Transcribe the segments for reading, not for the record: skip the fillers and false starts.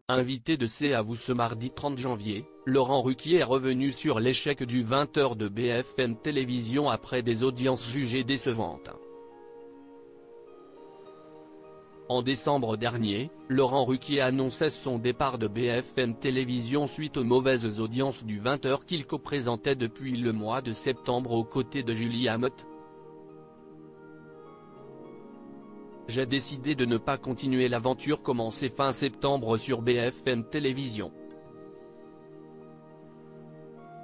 Invité de C'est à vous ce mardi 30 janvier, Laurent Ruquier est revenu sur l'échec du 20h de BFM Télévision après des audiences jugées décevantes. En décembre dernier, Laurent Ruquier annonçait son départ de BFM Télévision suite aux mauvaises audiences du 20h qu'il co-présentait depuis le mois de septembre aux côtés de Julie Hameau. J'ai décidé de ne pas continuer l'aventure commencée fin septembre sur BFM Télévision.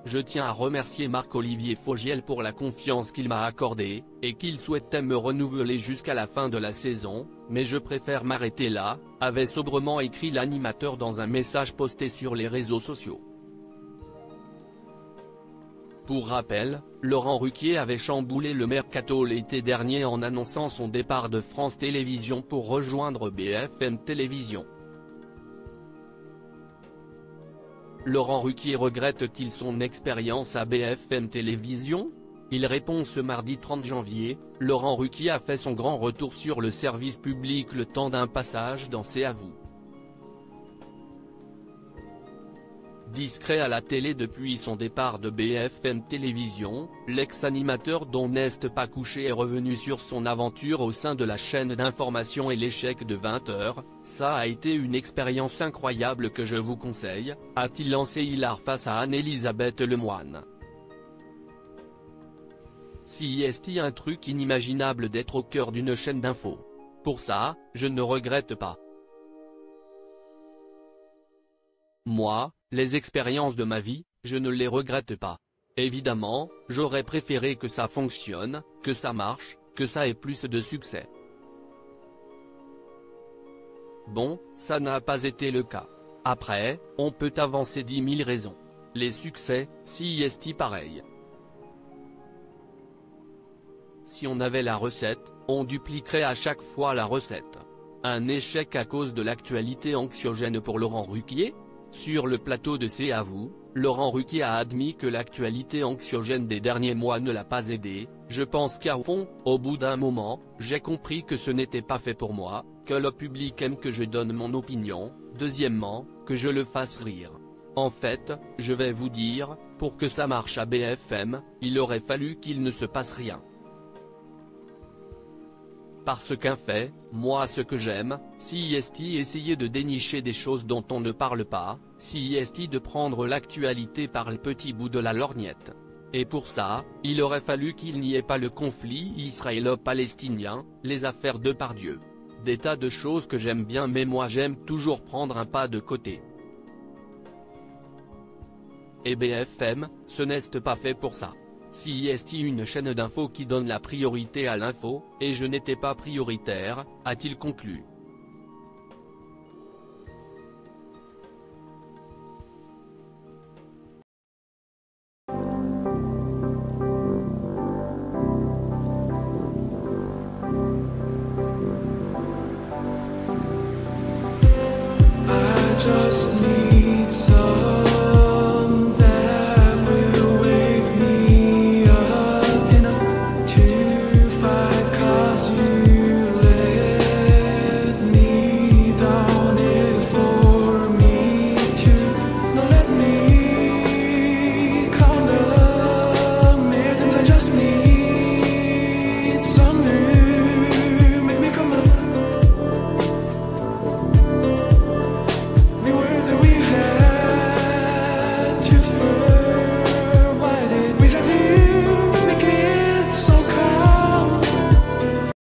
Je tiens à remercier Marc-Olivier Fogiel pour la confiance qu'il m'a accordée, et qu'il souhaitait me renouveler jusqu'à la fin de la saison, mais je préfère m'arrêter là, avait sobrement écrit l'animateur dans un message posté sur les réseaux sociaux. Pour rappel, Laurent Ruquier avait chamboulé le mercato l'été dernier en annonçant son départ de France Télévisions pour rejoindre BFM Télévision. Laurent Ruquier regrette-t-il son expérience à BFM Télévision? Il répond ce mardi 30 janvier, Laurent Ruquier a fait son grand retour sur le service public le temps d'un passage dans C'est à vous. Discret à la télé depuis son départ de BFM Télévision, l'ex-animateur dont n'est pas couché est revenu sur son aventure au sein de la chaîne d'information et l'échec de 20h, ça a été une expérience incroyable que je vous conseille, a-t-il lancé hilar face à Anne-Elisabeth Lemoine. Si est un truc inimaginable d'être au cœur d'une chaîne d'info. Pour ça, je ne regrette pas. Moi, les expériences de ma vie, je ne les regrette pas. Évidemment, j'aurais préféré que ça fonctionne, que ça marche, que ça ait plus de succès. Bon, ça n'a pas été le cas. Après, on peut avancer 10 000 raisons. Les succès, si est pareil. Si on avait la recette, on dupliquerait à chaque fois la recette. Un échec à cause de l'actualité anxiogène pour Laurent Ruquier? Sur le plateau de C'est à vous, Laurent Ruquier a admis que l'actualité anxiogène des derniers mois ne l'a pas aidé. Je pense qu'au fond, au bout d'un moment, j'ai compris que ce n'était pas fait pour moi, que le public aime que je donne mon opinion, deuxièmement, que je le fasse rire. En fait, je vais vous dire, pour que ça marche à BFM, il aurait fallu qu'il ne se passe rien. Parce qu'en fait, moi ce que j'aime, si essayer de dénicher des choses dont on ne parle pas, si de prendre l'actualité par le petit bout de la lorgnette. Et pour ça, il aurait fallu qu'il n'y ait pas le conflit israélo-palestinien, les affaires de Pardieu. Des tas de choses que j'aime bien mais moi j'aime toujours prendre un pas de côté. Et BFM, ce n'est pas fait pour ça. Si une chaîne d'info qui donne la priorité à l'info, et je n'étais pas prioritaire, a-t-il conclu.